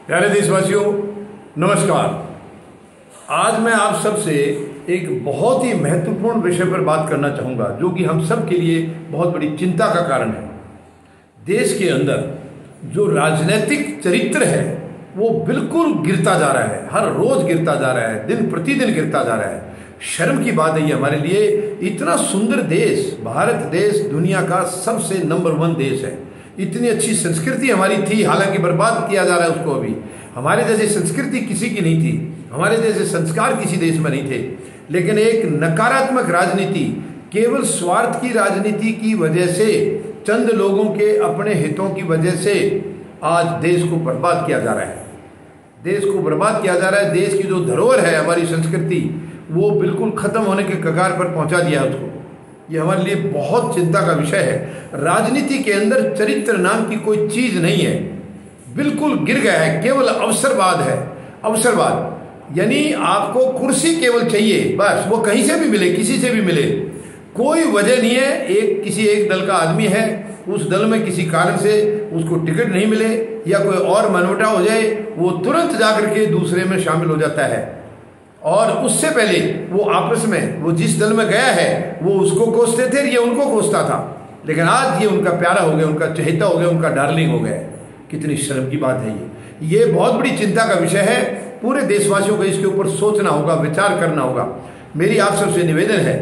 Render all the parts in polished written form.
प्यारे देशवासियों, नमस्कार। आज मैं आप सबसे एक बहुत ही महत्वपूर्ण विषय पर बात करना चाहूँगा, जो कि हम सब के लिए बहुत बड़ी चिंता का कारण है। देश के अंदर जो राजनीतिक चरित्र है वो बिल्कुल गिरता जा रहा है, हर रोज गिरता जा रहा है, दिन प्रतिदिन गिरता जा रहा है। शर्म की बात है ये हमारे लिए। इतना सुंदर देश, भारत देश दुनिया का सबसे नंबर 1 देश है। इतनी अच्छी संस्कृति हमारी थी, हालांकि बर्बाद किया जा रहा है उसको। अभी हमारे जैसी संस्कृति किसी की नहीं थी, हमारे जैसे संस्कार किसी देश में नहीं थे, लेकिन एक नकारात्मक राजनीति, केवल स्वार्थ की राजनीति की वजह से, चंद लोगों के अपने हितों की वजह से आज देश को बर्बाद किया जा रहा है। देश को बर्बाद किया जा रहा है। देश की जो धरोहर है, हमारी संस्कृति, वो बिल्कुल खत्म होने के कगार पर पहुंचा दिया उसको। ये हमारे लिए बहुत चिंता का विषय है। राजनीति के अंदर चरित्र नाम की कोई चीज नहीं है, बिल्कुल गिर गया है। केवल अवसरवाद है, अवसरवाद। यानी आपको कुर्सी केवल चाहिए, बस, वो कहीं से भी मिले, किसी से भी मिले, कोई वजह नहीं है। किसी एक दल का आदमी है, उस दल में किसी कारण से उसको टिकट नहीं मिले या कोई और मनमुटाव हो जाए, वो तुरंत जाकर के दूसरे में शामिल हो जाता है। और उससे पहले वो आपस में, वो जिस दल में गया है वो उसको कोसते थे, ये उनको कोसता था। लेकिन आज ये उनका प्यारा हो गया, उनका चहेता हो गया, उनका डार्लिंग हो गया। कितनी शर्म की बात है ये बहुत बड़ी चिंता का विषय है। पूरे देशवासियों को इसके ऊपर सोचना होगा, विचार करना होगा। मेरी आप सबसे निवेदन है,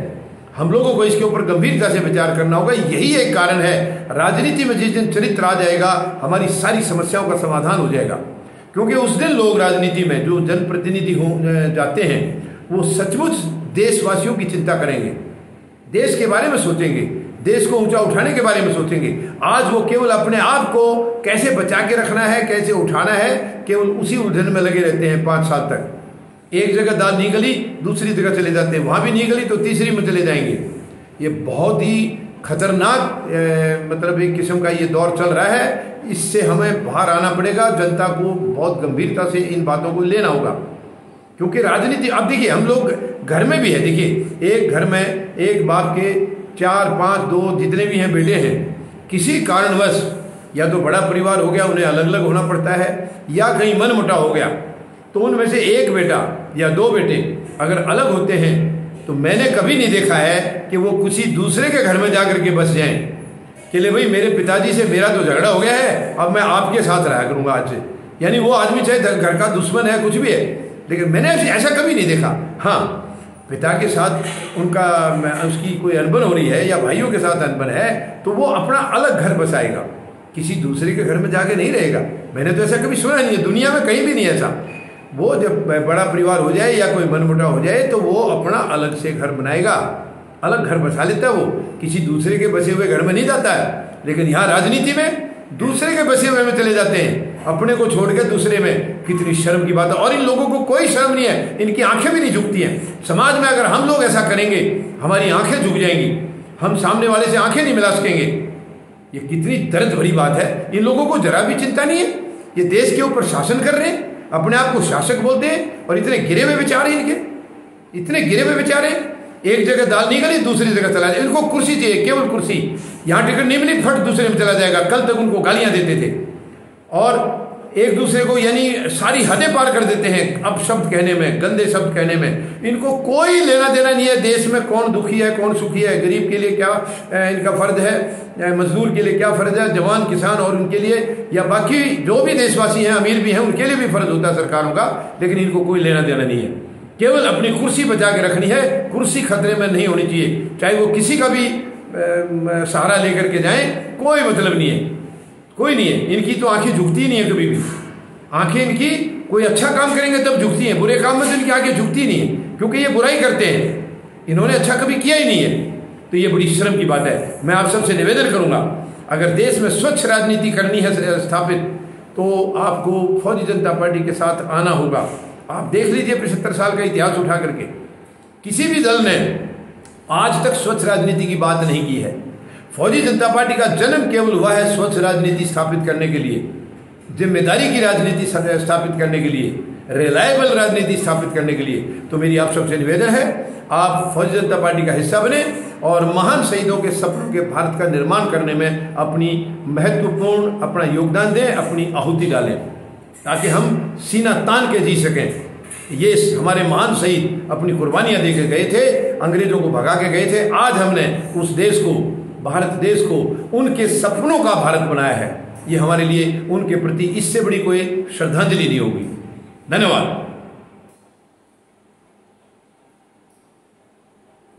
हम लोगों को इसके ऊपर गंभीरता से विचार करना होगा। यही एक कारण है, राजनीति में जिस दिन चरित्र आ जाएगा, हमारी सारी समस्याओं का समाधान हो जाएगा। क्योंकि उस दिन लोग राजनीति में जो जनप्रतिनिधि हो जाते हैं, वो सचमुच देशवासियों की चिंता करेंगे, देश के बारे में सोचेंगे, देश को ऊंचा उठाने के बारे में सोचेंगे। आज वो केवल अपने आप को कैसे बचा के रखना है, कैसे उठाना है, केवल उसी उलझन में लगे रहते हैं 5 साल तक। एक जगह दाल नहीं गली, दूसरी जगह चले जाते हैं, वहां भी नहीं गली तो तीसरी में चले जाएंगे। ये बहुत ही खतरनाक मतलब एक किस्म का ये दौर चल रहा है। इससे हमें बाहर आना पड़ेगा। जनता को बहुत गंभीरता से इन बातों को लेना होगा, क्योंकि राजनीति, अब देखिए हम लोग घर में भी है, देखिए एक घर में एक बाप के 4, 5, 2 जितने भी हैं बेटे हैं, किसी कारणवश या तो बड़ा परिवार हो गया, उन्हें अलग अलग होना पड़ता है, या कहीं मनमुटाव हो गया, तो उनमें से एक बेटा या 2 बेटे अगर अलग होते हैं, तो मैंने कभी नहीं देखा है कि वो किसी दूसरे के घर में जाकर के बस जाएं कि ले भाई, मेरे पिताजी से मेरा तो झगड़ा हो गया है, अब मैं आपके साथ रहा करूंगा आज से। यानी वो आदमी चाहे घर का दुश्मन है, कुछ भी है, लेकिन मैंने ऐसा कभी नहीं देखा। हाँ, पिता के साथ उसकी कोई अनबन हो रही है या भाइयों के साथ अनबन है, तो वो अपना अलग घर बसाएगा, किसी दूसरे के घर में जाके नहीं रहेगा। मैंने तो ऐसा कभी सुना नहीं है, दुनिया में कहीं भी नहीं ऐसा। वो जब बड़ा परिवार हो जाए या कोई मनमुटाव हो जाए, तो वो अपना अलग से घर बनाएगा, अलग घर बसा लेता है, वो किसी दूसरे के बसे हुए घर में नहीं जाता है। लेकिन यहाँ राजनीति में दूसरे के बसे हुए में चले जाते हैं, अपने को छोड़ के दूसरे में। कितनी शर्म की बात है। और इन लोगों को कोई शर्म नहीं है, इनकी आंखें भी नहीं झुकती हैं। समाज में अगर हम लोग ऐसा करेंगे, हमारी आंखें झुक जाएंगी, हम सामने वाले से आंखें नहीं मिला सकेंगे। ये कितनी दर्द भरी बात है। इन लोगों को जरा भी चिंता नहीं है। ये देश के ऊपर शासन कर रहे हैं, अपने आप को शासक बोलते हैं, और इतने गिरे हुए विचार हैं इनके, इतने गिरे हुए विचार हैं। एक जगह दाल नहीं गली, दूसरी जगह चला जाए। इनको कुर्सी चाहिए, केवल कुर्सी। यहाँ टिकट नहीं मिली, फट दूसरे में चला जाएगा। कल तक उनको गालियां देते थे और एक दूसरे को यानी सारी हदें पार कर देते हैं अपशब्द कहने में, गंदे शब्द कहने में। इनको कोई लेना देना नहीं है देश में कौन दुखी है, कौन सुखी है, गरीब के लिए क्या इनका फर्ज है, मजदूर के लिए क्या फर्ज है, जवान किसान और उनके लिए, या बाकी जो भी देशवासी हैं, अमीर भी हैं, उनके लिए भी फर्ज होता है सरकारों का। लेकिन इनको कोई लेना देना नहीं है, केवल अपनी कुर्सी बचा के रखनी है। कुर्सी खतरे में नहीं होनी चाहिए, चाहे वो किसी का भी सहारा लेकर के जाएं, कोई मतलब नहीं है, कोई नहीं है। इनकी तो आंखें झुकती ही नहीं है कभी भी। आंखें इनकी कोई अच्छा काम करेंगे तब झुकती हैं, बुरे काम में तो इनकी आंखें झुकती नहीं है, क्योंकि ये बुराई करते हैं, इन्होंने अच्छा कभी किया ही नहीं है। तो ये बड़ी शर्म की बात है। मैं आप सबसे निवेदन करूंगा, अगर देश में स्वच्छ राजनीति करनी है स्थापित, तो आपको फौजी जनता पार्टी के साथ आना होगा। आप देख लीजिए 75 साल का इतिहास उठा करके, किसी भी दल ने आज तक स्वच्छ राजनीति की बात नहीं की है। फौजी जनता पार्टी का जन्म केवल हुआ है स्वच्छ राजनीति स्थापित करने के लिए, जिम्मेदारी की राजनीति स्थापित करने के लिए, रिलायबल राजनीति स्थापित करने के लिए। तो मेरी आप सबसे निवेदन है, आप फौजी जनता पार्टी का हिस्सा बने और महान शहीदों के सपनों के भारत का निर्माण करने में अपनी महत्वपूर्ण अपना योगदान दें, अपनी आहुति डालें। ताकि हम सीना तान के जी सकें। ये हमारे महान शहीद अपनी कुर्बानियां दे के गए थे, अंग्रेजों को भगा के गए थे। आज हमने उस देश को, भारत देश को, उनके सपनों का भारत बनाया है। ये हमारे लिए उनके प्रति इससे बड़ी कोई श्रद्धांजलि नहीं होगी। धन्यवाद।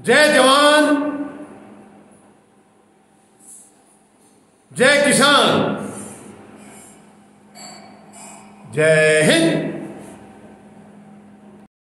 जय जवान, जय किसान, जय हिंद।